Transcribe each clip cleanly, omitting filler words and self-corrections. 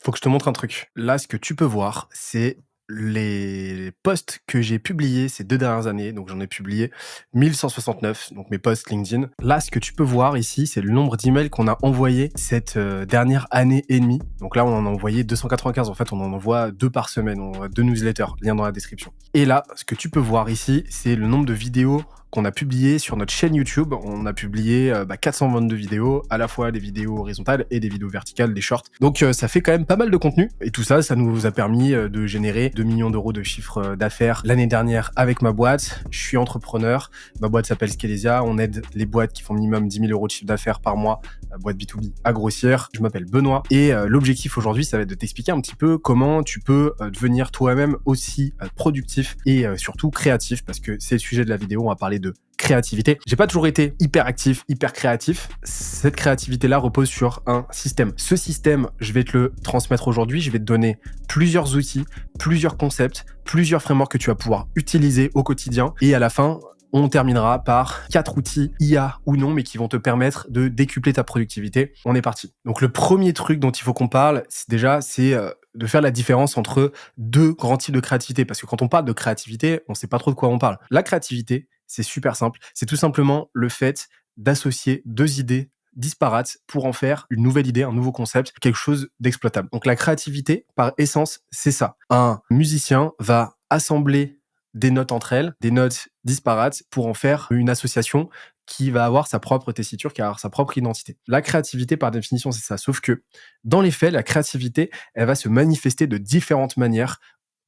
Faut que je te montre un truc. Là, ce que tu peux voir, c'est les posts que j'ai publiés ces 2 dernières années. Donc j'en ai publié 1 169, donc mes posts LinkedIn. Là, ce que tu peux voir ici, c'est le nombre d'emails qu'on a envoyés cette, dernière année et demie. Donc là, on en a envoyé 295. En fait, on en envoie 2 par semaine. On envoie 2 newsletters, lien dans la description. Et là, ce que tu peux voir ici, c'est le nombre de vidéos qu'on a publiées sur notre chaîne YouTube. On a publié 422 vidéos, à la fois des vidéos horizontales et des vidéos verticales, des shorts. Donc ça fait quand même pas mal de contenu. Et tout ça, ça nous a permis de générer 2 millions d'euros de chiffre d'affaires l'année dernière avec ma boîte. Je suis entrepreneur. Ma boîte s'appelle Scalesia. On aide les boîtes qui font minimum 10 000 euros de chiffre d'affaires par mois, boîte B2B, à grossir. Je m'appelle Benoît. Et l'objectif aujourd'hui, ça va être de t'expliquer un petit peu comment tu peux devenir toi-même aussi productif et surtout créatif, parce que c'est le sujet de la vidéo. On va parler de créativité. J'ai pas toujours été hyper actif, hyper créatif. Cette créativité-là repose sur un système. Ce système, je vais te le transmettre aujourd'hui. Je vais te donner plusieurs outils, plusieurs concepts, plusieurs frameworks que tu vas pouvoir utiliser au quotidien. Et à la fin, on terminera par 4 outils IA ou non, mais qui vont te permettre de décupler ta productivité. On est parti. Donc le premier truc dont il faut qu'on parle, c'est de faire la différence entre 2 grands types de créativité. Parce que quand on parle de créativité, on sait pas trop de quoi on parle. La créativité, c'est super simple. C'est tout simplement le fait d'associer 2 idées disparates pour en faire une nouvelle idée, un nouveau concept, quelque chose d'exploitable. Donc la créativité, par essence, c'est ça. Un musicien va assembler des notes entre elles, des notes disparates, pour en faire une association qui va avoir sa propre tessiture, qui va avoir sa propre identité. La créativité, par définition, c'est ça. Sauf que, dans les faits, la créativité, elle va se manifester de différentes manières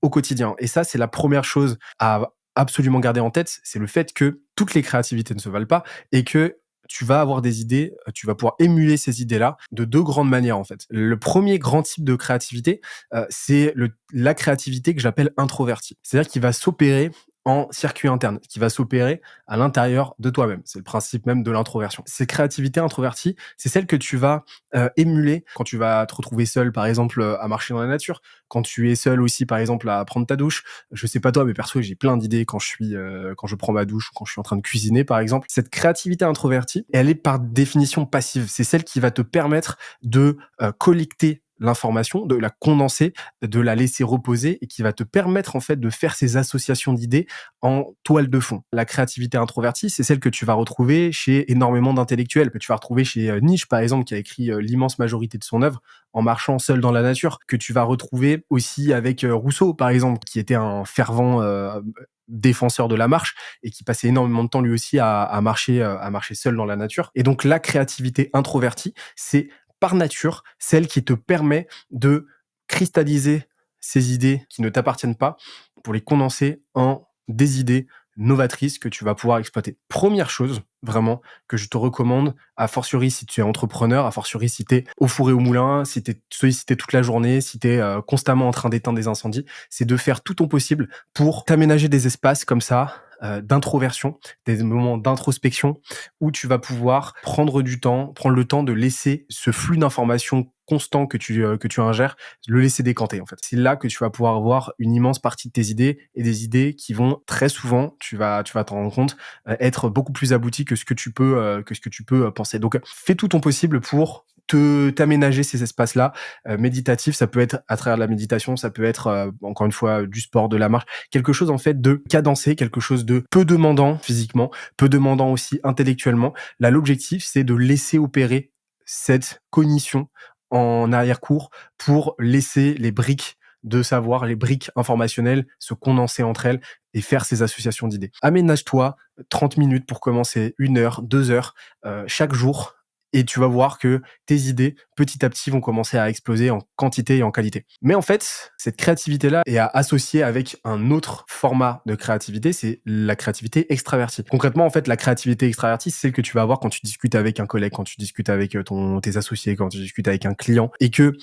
au quotidien. Et ça, c'est la première chose à absolument garder en tête, c'est le fait que toutes les créativités ne se valent pas et que tu vas avoir des idées, tu vas pouvoir émuler ces idées-là de 2 grandes manières, en fait. Le premier grand type de créativité, c'est la créativité que j'appelle introvertie. C'est-à-dire qu'il va s'opérer en circuit interne, qui va s'opérer à l'intérieur de toi-même. C'est le principe même de l'introversion. Ces créativités introverties, c'est celles que tu vas émuler quand tu vas te retrouver seul, par exemple, à marcher dans la nature, quand tu es seul aussi, par exemple, à prendre ta douche. Je sais pas toi, mais perso, j'ai plein d'idées quand je prends ma douche ou quand je suis en train de cuisiner, par exemple. Cette créativité introvertie, elle est par définition passive. C'est celle qui va te permettre de collecter l'information, de la condenser, de la laisser reposer et qui va te permettre en fait de faire ces associations d'idées en toile de fond. La créativité introvertie, c'est celle que tu vas retrouver chez énormément d'intellectuels, que tu vas retrouver chez Nietzsche par exemple, qui a écrit l'immense majorité de son œuvre en marchant seul dans la nature, que tu vas retrouver aussi avec Rousseau par exemple, qui était un fervent défenseur de la marche et qui passait énormément de temps lui aussi à marcher seul dans la nature. Et donc la créativité introvertie, c'est par nature celle qui te permet de cristalliser ces idées qui ne t'appartiennent pas pour les condenser en des idées novatrices que tu vas pouvoir exploiter. Première chose, vraiment, que je te recommande, a fortiori si tu es entrepreneur, a fortiori si tu es au four et au moulin, si tu es sollicité toute la journée, si tu es constamment en train d'éteindre des incendies, c'est de faire tout ton possible pour t'aménager des espaces comme ça, d'introversion, des moments d'introspection où tu vas pouvoir prendre le temps de laisser ce flux d'informations constant que tu ingères, le laisser décanter en fait. C'est là que tu vas pouvoir avoir une immense partie de tes idées et des idées qui vont très souvent, tu vas t'en rendre compte, être beaucoup plus abouties que ce que tu peux penser. Donc fais tout ton possible pour t'aménager ces espaces-là méditatifs. Ça peut être à travers de la méditation, ça peut être encore une fois du sport, de la marche, quelque chose en fait de cadencé, quelque chose de peu demandant physiquement, peu demandant aussi intellectuellement. Là, l'objectif, c'est de laisser opérer cette cognition en arrière-cours pour laisser les briques de savoir, les briques informationnelles se condenser entre elles et faire ces associations d'idées. Aménage-toi 30 minutes pour commencer, 1 heure, 2 heures chaque jour, et tu vas voir que tes idées, petit à petit, vont commencer à exploser en quantité et en qualité. Mais en fait, cette créativité-là est à associer avec un autre format de créativité, c'est la créativité extravertie. Concrètement, en fait, la créativité extravertie, c'est celle que tu vas avoir quand tu discutes avec un collègue, quand tu discutes avec tes associés, quand tu discutes avec un client, et que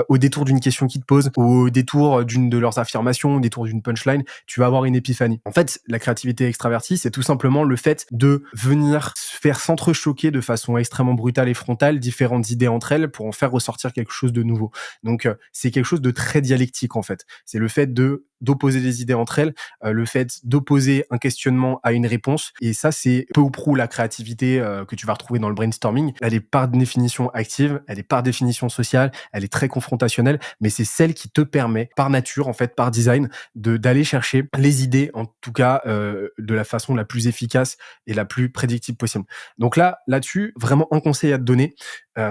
au détour d'une question qu'ils te posent, au détour d'une de leurs affirmations, au détour d'une punchline, tu vas avoir une épiphanie. En fait, la créativité extravertie, c'est tout simplement le fait de venir faire s'entrechoquer de façon extrêmement brutale et frontale différentes idées entre elles pour en faire ressortir quelque chose de nouveau. Donc, c'est quelque chose de très dialectique, en fait. C'est le fait de d'opposer des idées entre elles, le fait d'opposer un questionnement à une réponse. Et ça, c'est peu ou prou la créativité que tu vas retrouver dans le brainstorming. Elle est par définition active, elle est par définition sociale, elle est très confrontationnelle, mais c'est celle qui te permet, par nature, en fait, par design, d'aller chercher les idées, en tout cas, de la façon la plus efficace et la plus prédictible possible. Donc là-dessus, vraiment un conseil à te donner,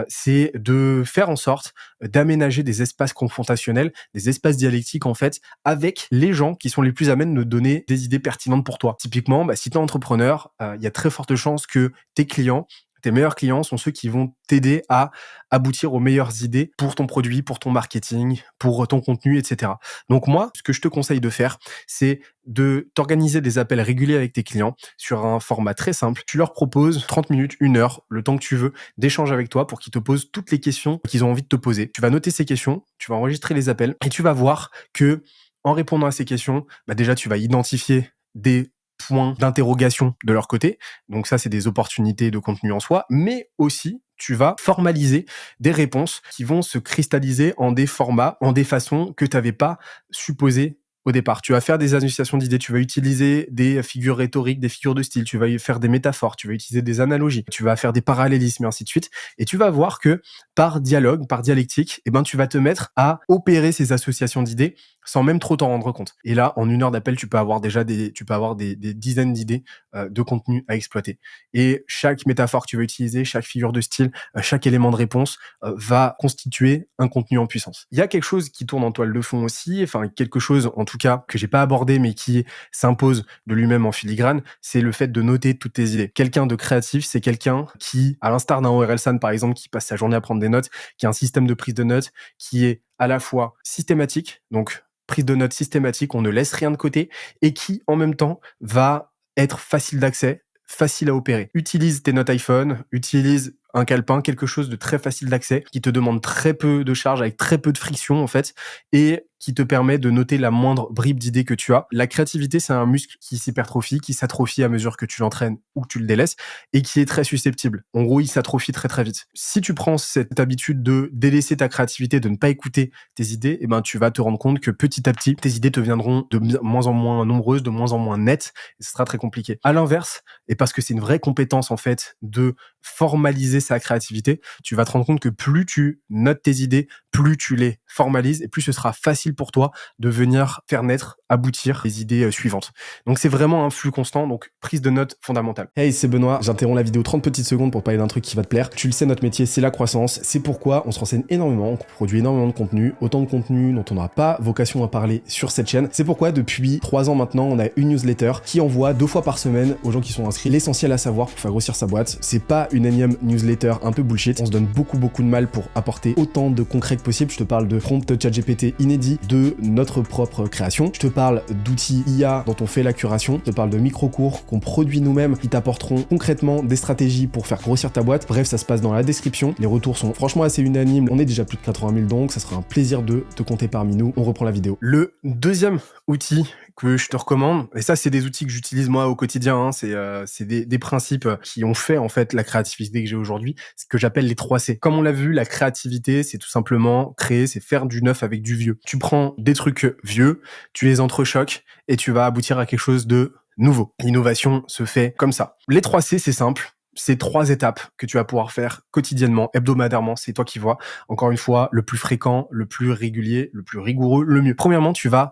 c'est de faire en sorte d'aménager des espaces confrontationnels, des espaces dialectiques en fait, avec les gens qui sont les plus à même de donner des idées pertinentes pour toi. Typiquement, si tu es entrepreneur, il y a très forte chance que tes clients, tes meilleurs clients sont ceux qui vont t'aider à aboutir aux meilleures idées pour ton produit, pour ton marketing, pour ton contenu, etc. Donc moi, ce que je te conseille de faire, c'est de t'organiser des appels réguliers avec tes clients sur un format très simple. Tu leur proposes 30 minutes, 1 heure, le temps que tu veux, d'échange avec toi pour qu'ils te posent toutes les questions qu'ils ont envie de te poser. Tu vas noter ces questions, tu vas enregistrer les appels et tu vas voir que en répondant à ces questions, déjà tu vas identifier des points d'interrogation de leur côté. Donc ça, c'est des opportunités de contenu en soi, mais aussi tu vas formaliser des réponses qui vont se cristalliser en des formats, en des façons que tu n'avais pas supposées au départ. Tu vas faire des associations d'idées, tu vas utiliser des figures rhétoriques, des figures de style, tu vas faire des métaphores, tu vas utiliser des analogies, tu vas faire des parallélismes et ainsi de suite. Et tu vas voir que par dialogue, par dialectique, tu vas te mettre à opérer ces associations d'idées sans même trop t'en rendre compte. Et là, en 1 heure d'appel, tu peux avoir des dizaines d'idées de contenu à exploiter. Et chaque métaphore que tu vas utiliser, chaque figure de style, chaque élément de réponse va constituer un contenu en puissance. Il y a quelque chose qui tourne en toile de fond aussi, quelque chose en tout cas que j'ai pas abordé mais qui s'impose de lui-même en filigrane, c'est le fait de noter toutes tes idées. Quelqu'un de créatif, c'est quelqu'un qui, à l'instar d'un Orelsan par exemple, qui passe sa journée à prendre des notes, qui a un système de prise de notes qui est à la fois systématique, donc prise de notes systématique, on ne laisse rien de côté, et qui en même temps va être facile d'accès, facile à opérer. Utilise tes notes iPhone, utilise un calepin, quelque chose de très facile d'accès, qui te demande très peu de charge, avec très peu de friction en fait, et qui te permet de noter la moindre bribe d'idées que tu as. La créativité, c'est un muscle qui s'hypertrophie, qui s'atrophie à mesure que tu l'entraînes ou que tu le délaisses, et qui est très susceptible. En gros, il s'atrophie très très vite. Si tu prends cette habitude de délaisser ta créativité, de ne pas écouter tes idées, tu vas te rendre compte que petit à petit, tes idées te viendront de moins en moins nombreuses, de moins en moins nettes, et ce sera très compliqué. À l'inverse, et parce que c'est une vraie compétence en fait de formaliser sa créativité, tu vas te rendre compte que plus tu notes tes idées, plus tu les formalises et plus ce sera facile pour toi de venir faire naître, aboutir les idées suivantes. Donc c'est vraiment un flux constant, donc prise de notes fondamentale. Hey, c'est Benoît, j'interromps la vidéo 30 petites secondes pour parler d'un truc qui va te plaire. Tu le sais, notre métier, c'est la croissance. C'est pourquoi on se renseigne énormément, on produit énormément de contenu, autant de contenu dont on n'aura pas vocation à parler sur cette chaîne. C'est pourquoi depuis 3 ans maintenant, on a une newsletter qui envoie 2 fois par semaine aux gens qui sont inscrits l'essentiel à savoir pour faire grossir sa boîte. C'est pas une énième newsletter un peu bullshit. On se donne beaucoup de mal pour apporter autant de concret que possible. Je te parle de prompts ChatGPT inédits, de notre propre création. Je te parle d'outils IA dont on fait la curation. Je te parle de micro-cours qu'on produit nous-mêmes qui t'apporteront concrètement des stratégies pour faire grossir ta boîte. Bref, ça se passe dans la description. Les retours sont franchement assez unanimes. On est déjà plus de 80 000 donc ça sera un plaisir de te compter parmi nous. On reprend la vidéo. Le deuxième outil que je te recommande, et ça c'est des outils que j'utilise moi au quotidien, c'est des principes qui ont fait en fait la créativité que j'ai aujourd'hui, ce que j'appelle les 3 C. Comme on l'a vu, la créativité c'est tout simplement créer, c'est faire du neuf avec du vieux. Tu prends des trucs vieux, tu les entrechoques et tu vas aboutir à quelque chose de nouveau. L'innovation se fait comme ça. Les 3 C c'est simple. C'est 3 étapes que tu vas pouvoir faire quotidiennement, hebdomadairement, c'est toi qui vois. Encore une fois, le plus fréquent, le plus régulier, le plus rigoureux, le mieux. Premièrement, tu vas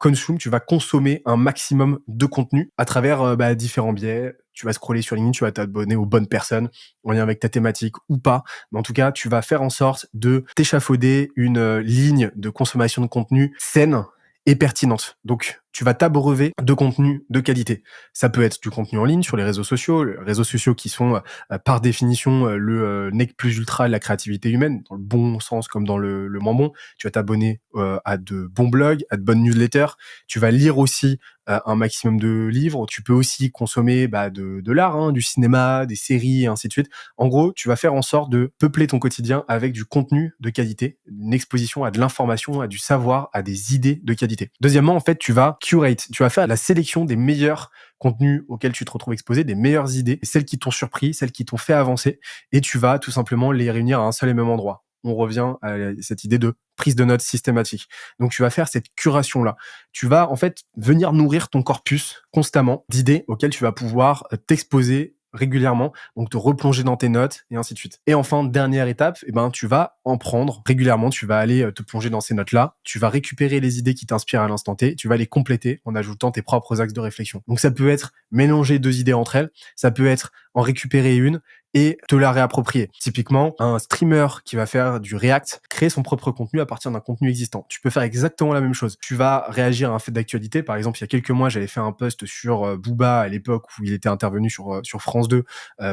consommer un maximum de contenu à travers différents biais. Tu vas scroller sur LinkedIn, tu vas t'abonner aux bonnes personnes en lien avec ta thématique ou pas. Mais en tout cas, tu vas faire en sorte de t'échafauder une ligne de consommation de contenu saine et pertinente. Donc, tu vas t'abreuver de contenu de qualité. Ça peut être du contenu en ligne sur les réseaux sociaux qui sont par définition le nec plus ultra de la créativité humaine, dans le bon sens comme dans le moins bon. Tu vas t'abonner à de bons blogs, à de bonnes newsletters. Tu vas lire aussi un maximum de livres. Tu peux aussi consommer de l'art, du cinéma, des séries, et ainsi de suite. En gros, tu vas faire en sorte de peupler ton quotidien avec du contenu de qualité, une exposition à de l'information, à du savoir, à des idées de qualité. Deuxièmement, en fait, tu vas curate, tu vas faire la sélection des meilleurs contenus auxquels tu te retrouves exposé, des meilleures idées, celles qui t'ont surpris, celles qui t'ont fait avancer, et tu vas tout simplement les réunir à un seul et même endroit. on revient à cette idée de prise de notes systématique. Donc tu vas faire cette curation-là. Tu vas en fait venir nourrir ton corpus constamment d'idées auxquelles tu vas pouvoir t'exposer régulièrement, donc te replonger dans tes notes et ainsi de suite. Et enfin, dernière étape, eh ben, tu vas en prendre régulièrement, tu vas aller te plonger dans ces notes-là, tu vas récupérer les idées qui t'inspirent à l'instant T, tu vas les compléter en ajoutant tes propres axes de réflexion. Donc ça peut être mélanger deux idées entre elles, ça peut être en récupérer une et te la réapproprier. Typiquement, un streamer qui va faire du React crée son propre contenu à partir d'un contenu existant. Tu peux faire exactement la même chose. Tu vas réagir à un fait d'actualité. Par exemple, il y a quelques mois, j'avais fait un post sur Booba à l'époque où il était intervenu sur France 2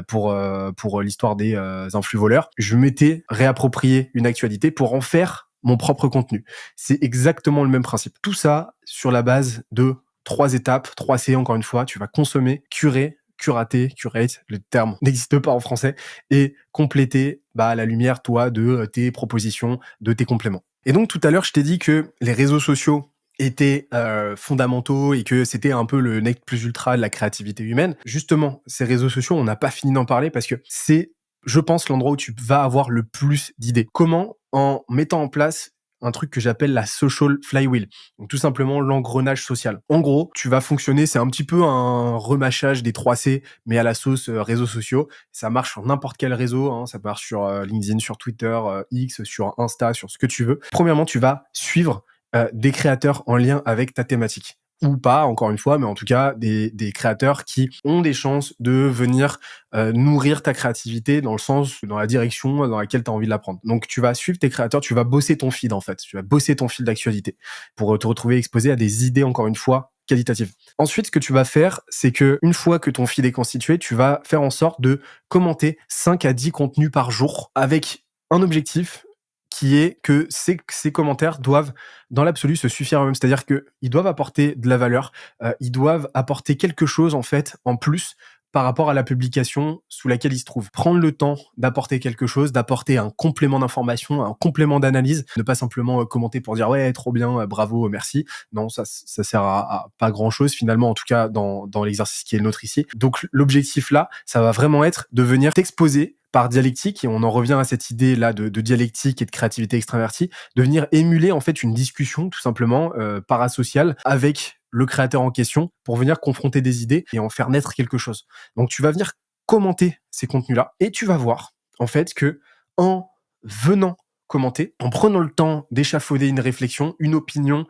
pour l'histoire des influx voleurs. Je m'étais réapproprié une actualité pour en faire mon propre contenu. C'est exactement le même principe. Tout ça sur la base de 3 étapes, 3 C encore une fois. Tu vas consommer, curater, curate, le terme n'existe pas en français, et compléter à la lumière, toi, de tes propositions, de tes compléments. Et donc tout à l'heure, je t'ai dit que les réseaux sociaux étaient fondamentaux et que c'était un peu le nec plus ultra de la créativité humaine. Justement, ces réseaux sociaux, on n'a pas fini d'en parler parce que c'est, je pense, l'endroit où tu vas avoir le plus d'idées. Comment, en mettant en place un truc que j'appelle la social flywheel. Donc tout simplement l'engrenage social. En gros, tu vas fonctionner, c'est un petit peu un remâchage des 3 C, mais à la sauce réseaux sociaux. Ça marche sur n'importe quel réseau, hein. Ça marche sur LinkedIn, sur Twitter, X, sur Insta, sur ce que tu veux. Premièrement, tu vas suivre des créateurs en lien avec ta thématique. Ou pas, encore une fois, mais en tout cas, des créateurs qui ont des chances de venir nourrir ta créativité dans le sens, dans la direction dans laquelle tu as envie de la prendre. Donc, tu vas suivre tes créateurs, tu vas bosser ton feed, en fait. Tu vas bosser ton fil d'actualité pour te retrouver exposé à des idées, encore une fois, qualitatives. Ensuite, ce que tu vas faire, c'est que une fois que ton feed est constitué, tu vas faire en sorte de commenter 5 à 10 contenus par jour avec un objectif qui est que ces commentaires doivent, dans l'absolu, se suffire à eux-mêmes. C'est-à-dire qu'ils doivent apporter de la valeur, ils doivent apporter quelque chose, en fait, en plus par rapport à la publication sous laquelle ils se trouvent. Prendre le temps d'apporter quelque chose, d'apporter un complément d'information, un complément d'analyse, ne pas simplement commenter pour dire ouais, trop bien, bravo, merci. Non, ça sert à pas grand-chose finalement, en tout cas dans l'exercice qui est le nôtre ici. Donc l'objectif là, ça va vraiment être de venir t'exposer par dialectique, et on en revient à cette idée là de dialectique et de créativité extravertie, de venir émuler en fait une discussion tout simplement parasociale avec le créateur en question pour venir confronter des idées et en faire naître quelque chose. Donc tu vas venir commenter ces contenus-là et tu vas voir en fait que en venant commenter, en prenant le temps d'échafauder une réflexion, une opinion,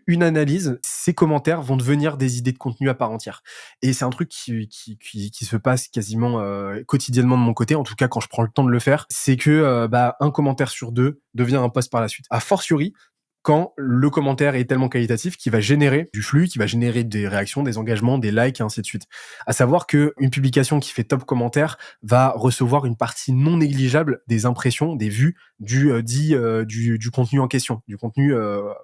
une analyse, ces commentaires vont devenir des idées de contenu à part entière. Et c'est un truc qui se passe quasiment quotidiennement de mon côté, en tout cas quand je prends le temps de le faire, c'est que un commentaire sur 2 devient un post par la suite. A fortiori, quand le commentaire est tellement qualitatif qu'il va générer du flux, qui va générer des réactions, des engagements, des likes et ainsi de suite. À savoir que une publication qui fait top commentaire va recevoir une partie non négligeable des impressions, des vues du contenu en question, du contenu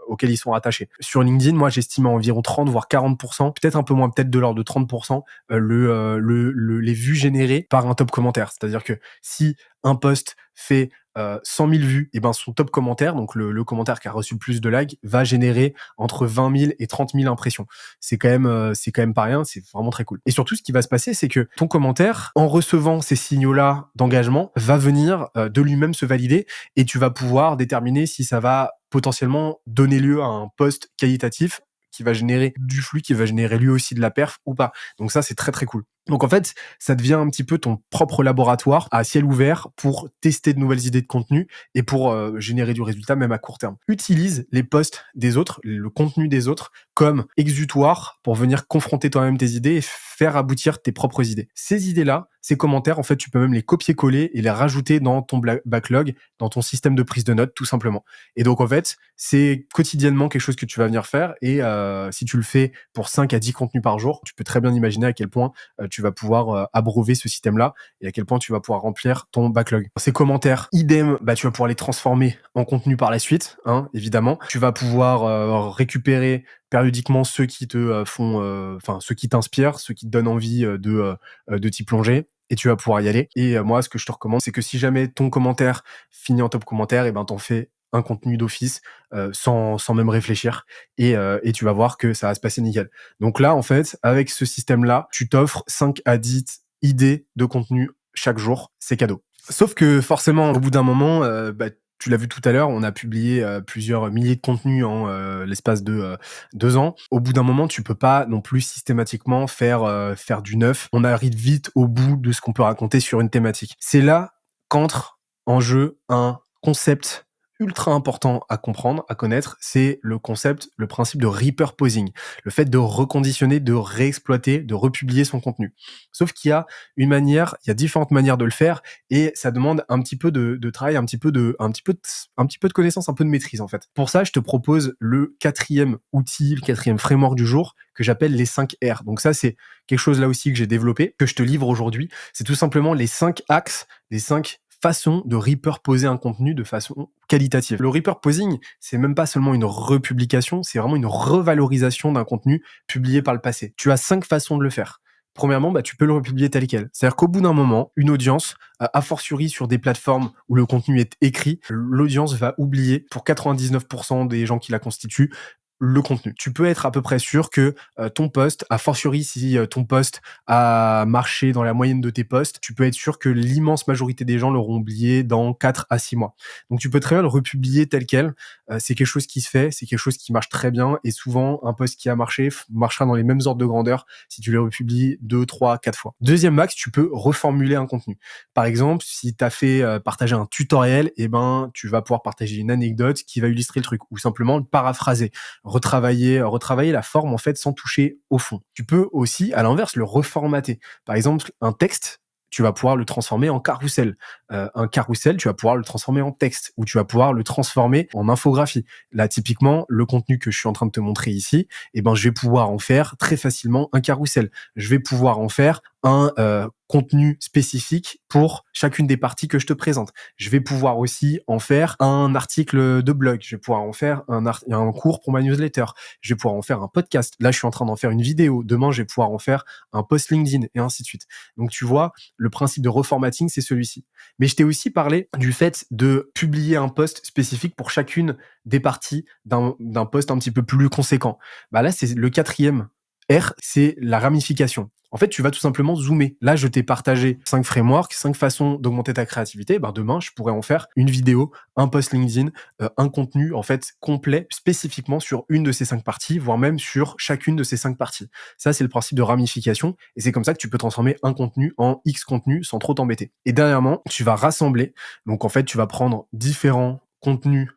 auquel ils sont rattachés. Sur LinkedIn, moi j'estime à environ 30 voire 40%, peut-être un peu moins, peut-être de l'ordre de 30%, les vues générées par un top commentaire. C'est-à-dire que si un post fait 100 000 vues, et ben son top commentaire, donc le commentaire qui a reçu le plus de likes, va générer entre 20 000 et 30 000 impressions. C'est quand même pas rien, c'est vraiment très cool. Et surtout, ce qui va se passer, c'est que ton commentaire, en recevant ces signaux-là d'engagement, va venir de lui-même se valider, et tu vas pouvoir déterminer si ça va potentiellement donner lieu à un post qualitatif qui va générer du flux, qui va générer lui aussi de la perf ou pas. Donc ça, c'est très très cool. Donc en fait, ça devient un petit peu ton propre laboratoire à ciel ouvert pour tester de nouvelles idées de contenu et pour générer du résultat même à court terme. Utilise les posts des autres, le contenu des autres comme exutoire pour venir confronter toi-même tes idées et faire aboutir tes propres idées. Ces idées-là, ces commentaires, en fait, tu peux même les copier-coller et les rajouter dans ton backlog, dans ton système de prise de notes, tout simplement. Et donc en fait, c'est quotidiennement quelque chose que tu vas venir faire, et si tu le fais pour 5 à 10 contenus par jour, tu peux très bien imaginer à quel point tu vas pouvoir abreuver ce système-là et à quel point tu vas pouvoir remplir ton backlog. Ces commentaires, idem, tu vas pouvoir les transformer en contenu par la suite, hein, évidemment. Tu vas pouvoir récupérer périodiquement ceux qui te ceux qui t'inspirent, ceux qui te donnent envie de t'y plonger. Et tu vas pouvoir y aller. Et moi, ce que je te recommande, c'est que si jamais ton commentaire finit en top commentaire, et ben t'en fais un contenu d'office sans même réfléchir, et tu vas voir que ça va se passer nickel. Donc là, en fait, avec ce système-là, tu t'offres 5 à 10 idées de contenu chaque jour, c'est cadeau. Sauf que forcément, au bout d'un moment, tu l'as vu tout à l'heure, on a publié, plusieurs milliers de contenus en, l'espace de, 2 ans. Au bout d'un moment, tu peux pas non plus systématiquement faire du neuf. On arrive vite au bout de ce qu'on peut raconter sur une thématique. C'est là qu'entre en jeu un concept ultra important à comprendre, à connaître, c'est le concept, le principe de repurposing. Le fait de reconditionner, de réexploiter, de republier son contenu. Sauf qu'il y a il y a différentes manières de le faire et ça demande un petit peu de travail, un petit peu de connaissance, un peu de maîtrise en fait. Pour ça, je te propose le quatrième outil, le quatrième framework du jour que j'appelle les 5 R. Donc ça, c'est quelque chose là aussi que j'ai développé, que je te livre aujourd'hui. C'est tout simplement les 5 axes, les 5 façons de repurposer un contenu de façon qualitative. Le repurposing, c'est même pas seulement une republication, c'est vraiment une revalorisation d'un contenu publié par le passé. Tu as 5 façons de le faire. Premièrement, tu peux le republier tel quel. C'est-à-dire qu'au bout d'un moment, une audience, a fortiori sur des plateformes où le contenu est écrit, l'audience va oublier, pour 99% des gens qui la constituent, le contenu. Tu peux être à peu près sûr que ton post, a fortiori si ton post a marché dans la moyenne de tes posts, tu peux être sûr que l'immense majorité des gens l'auront oublié dans 4 à 6 mois. Donc tu peux très bien le republier tel quel. C'est quelque chose qui se fait, c'est quelque chose qui marche très bien et souvent un post qui a marché marchera dans les mêmes ordres de grandeur si tu le republies 2, 3, 4 fois. Deuxième max, tu peux reformuler un contenu. Par exemple, si tu as fait partager un tutoriel, tu vas pouvoir partager une anecdote qui va illustrer le truc ou simplement le paraphraser, retravailler la forme en fait sans toucher au fond. Tu peux aussi à l'inverse le reformater. Par exemple, un texte, tu vas pouvoir le transformer en carrousel. Un carrousel, tu vas pouvoir le transformer en texte ou tu vas pouvoir le transformer en infographie. Là, typiquement, le contenu que je suis en train de te montrer ici, je vais pouvoir en faire très facilement un carrousel. Je vais pouvoir en faire un contenu spécifique pour chacune des parties que je te présente. Je vais pouvoir aussi en faire un article de blog. Je vais pouvoir en faire un cours pour ma newsletter. Je vais pouvoir en faire un podcast. Là, je suis en train d'en faire une vidéo. Demain, je vais pouvoir en faire un post LinkedIn et ainsi de suite. Donc, tu vois, le principe de reformatting, c'est celui-ci. Mais je t'ai aussi parlé du fait de publier un post spécifique pour chacune des parties d'un post un petit peu plus conséquent. Là, c'est le quatrième R, c'est la ramification. En fait, tu vas tout simplement zoomer. Là, je t'ai partagé 5 frameworks, 5 façons d'augmenter ta créativité. Demain, je pourrais en faire une vidéo, un post LinkedIn, un contenu en fait complet spécifiquement sur une de ces 5 parties, voire même sur chacune de ces 5 parties. Ça, c'est le principe de ramification et c'est comme ça que tu peux transformer un contenu en X contenu sans trop t'embêter. Et dernièrement, tu vas rassembler. Donc en fait, tu vas prendre différents contenus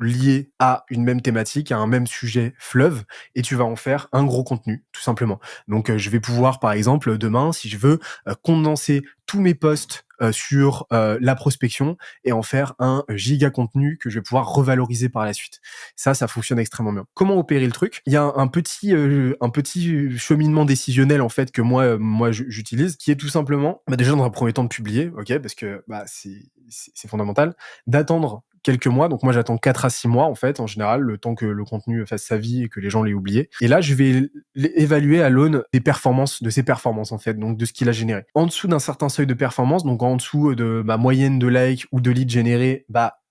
liés à une même thématique, à un même sujet fleuve, et tu vas en faire un gros contenu, tout simplement. Donc, je vais pouvoir, par exemple, demain, si je veux, condenser tous mes posts sur la prospection et en faire un giga contenu que je vais pouvoir revaloriser par la suite. Ça fonctionne extrêmement bien. Comment opérer le truc? Il y a un petit cheminement décisionnel en fait que moi j'utilise, qui est tout simplement, déjà dans un premier temps de publier, ok, parce que c'est fondamental, d'attendre quelques mois. Donc moi j'attends 4 à 6 mois en fait en général, le temps que le contenu fasse sa vie et que les gens l'aient oublié. Et là je vais l'évaluer à l'aune des performances, de ses performances en fait, donc de ce qu'il a généré. En dessous d'un certain seuil de performance, donc en dessous de ma moyenne de likes ou de leads générés,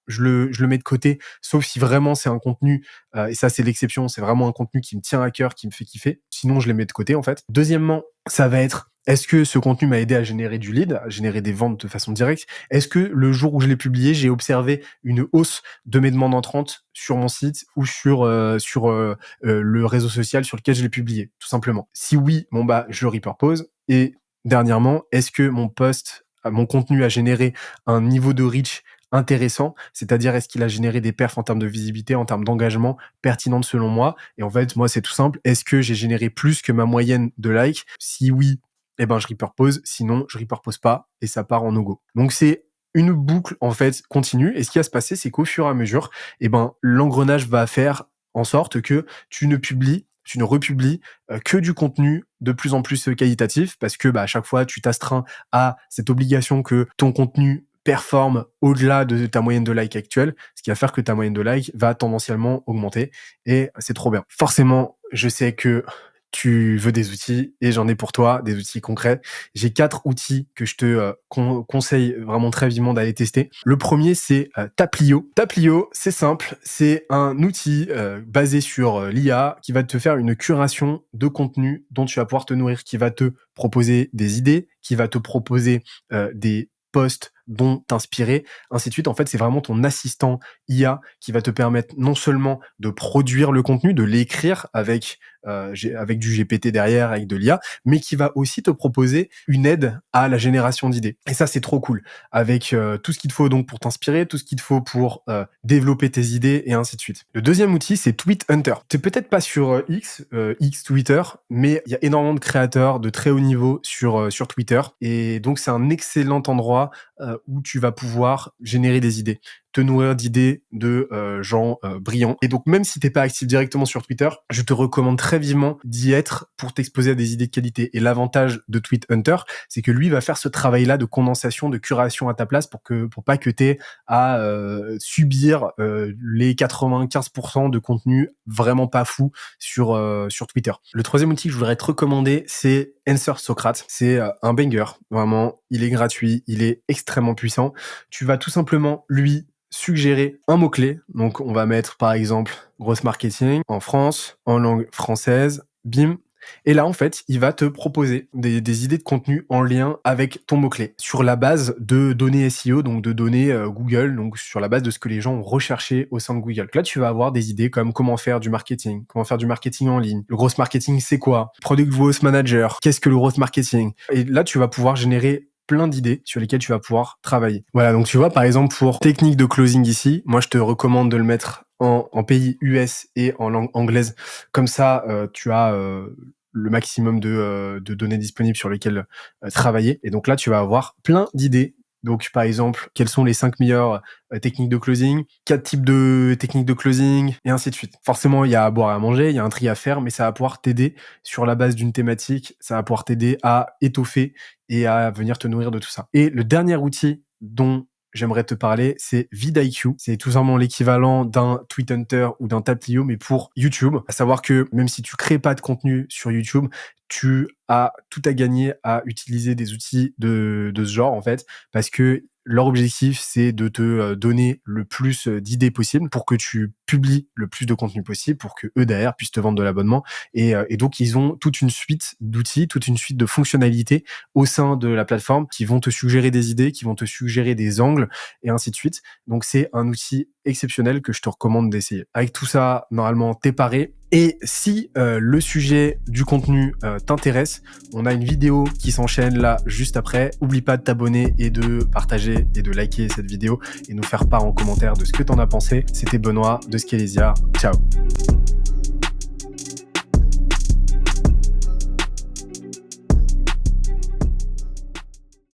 je le mets de côté, sauf si vraiment c'est un contenu, et ça c'est l'exception, c'est vraiment un contenu qui me tient à cœur, qui me fait kiffer. Sinon je les mets de côté en fait. Deuxièmement, ça va être, est-ce que ce contenu m'a aidé à générer du lead, à générer des ventes de façon directe? Est-ce que le jour où je l'ai publié, j'ai observé une hausse de mes demandes entrantes sur mon site ou sur le réseau social sur lequel je l'ai publié, tout simplement? Si oui, je le repurpose. Et dernièrement, est-ce que mon contenu a généré un niveau de reach intéressant, c'est-à-dire est-ce qu'il a généré des perfs en termes de visibilité, en termes d'engagement pertinentes selon moi? Et en fait, moi, c'est tout simple. Est-ce que j'ai généré plus que ma moyenne de likes? Si oui, je repurpose. Sinon, je repurpose pas et ça part en no-go. Donc, c'est une boucle, en fait, continue. Et ce qui va se passer, c'est qu'au fur et à mesure, l'engrenage va faire en sorte que tu ne republies que du contenu de plus en plus qualitatif parce que à chaque fois, tu t'astreins à cette obligation que ton contenu performe au-delà de ta moyenne de like actuelle, ce qui va faire que ta moyenne de like va tendanciellement augmenter et c'est trop bien. Forcément, je sais que tu veux des outils et j'en ai pour toi, des outils concrets. J'ai 4 outils que je te conseille vraiment très vivement d'aller tester. Le premier, c'est Taplio. Taplio, c'est simple, c'est un outil basé sur l'IA qui va te faire une curation de contenu dont tu vas pouvoir te nourrir, qui va te proposer des idées, qui va te proposer des posts dont t'inspirer, ainsi de suite. En fait, c'est vraiment ton assistant IA qui va te permettre non seulement de produire le contenu, de l'écrire avec du GPT derrière, avec de l'IA, mais qui va aussi te proposer une aide à la génération d'idées. Et ça, c'est trop cool. Avec tout ce qu'il te faut donc pour t'inspirer, tout ce qu'il te faut pour développer tes idées et ainsi de suite. Le deuxième outil, c'est Tweet Hunter. T'es peut-être pas sur X Twitter, mais il y a énormément de créateurs de très haut niveau sur Twitter. Et donc, c'est un excellent endroit où tu vas pouvoir générer des idées, te nourrir d'idées de gens brillants. Et donc, même si t'es pas actif directement sur Twitter, je te recommande très vivement d'y être pour t'exposer à des idées de qualité. Et l'avantage de Tweet Hunter, c'est que lui va faire ce travail-là de condensation, de curation à ta place pour pas que t'aies à subir les 95% de contenu vraiment pas fou sur Twitter. Le troisième outil que je voudrais te recommander, c'est Answer Socrate. C'est un banger, vraiment. Il est gratuit, il est extrêmement puissant. Tu vas tout simplement lui suggérer un mot-clé. Donc, on va mettre, par exemple, grosse marketing en France, en langue française, bim. Et là, en fait, il va te proposer des idées de contenu en lien avec ton mot-clé sur la base de données SEO, donc de données Google, donc sur la base de ce que les gens ont recherché au sein de Google. Là, tu vas avoir des idées comme comment faire du marketing en ligne. Le growth marketing, c'est quoi? Product Growth Manager, qu'est-ce que le growth marketing? Et là, tu vas pouvoir générer plein d'idées sur lesquelles tu vas pouvoir travailler. Voilà, donc tu vois, par exemple, pour technique de closing ici, moi, je te recommande de le mettre en pays US et en langue anglaise. Comme ça, tu as le maximum de données disponibles sur lesquelles travailler. Et donc là, tu vas avoir plein d'idées. Donc, par exemple, quelles sont les 5 meilleures techniques de closing, 4 types de techniques de closing, et ainsi de suite. Forcément, il y a à boire et à manger, il y a un tri à faire, mais ça va pouvoir t'aider sur la base d'une thématique, ça va pouvoir t'aider à étoffer et à venir te nourrir de tout ça. Et le dernier outil dont j'aimerais te parler, c'est vidIQ. C'est tout simplement l'équivalent d'un Tweet Hunter ou d'un Taplio, mais pour YouTube. À savoir que même si tu crées pas de contenu sur YouTube, tu as tout à gagner à utiliser des outils de ce genre, en fait, parce que leur objectif, c'est de te donner le plus d'idées possible pour que tu publies le plus de contenu possible, pour que eux derrière puissent te vendre de l'abonnement. Et donc, ils ont toute une suite d'outils, toute une suite de fonctionnalités au sein de la plateforme qui vont te suggérer des idées, qui vont te suggérer des angles et ainsi de suite. Donc, c'est un outil exceptionnel que je te recommande d'essayer. Avec tout ça, normalement, t'es paré. Et si le sujet du contenu t'intéresse, on a une vidéo qui s'enchaîne là juste après. Oublie pas de t'abonner et de partager et de liker cette vidéo et nous faire part en commentaire de ce que t'en as pensé. C'était Benoît de Scalezia. Ciao.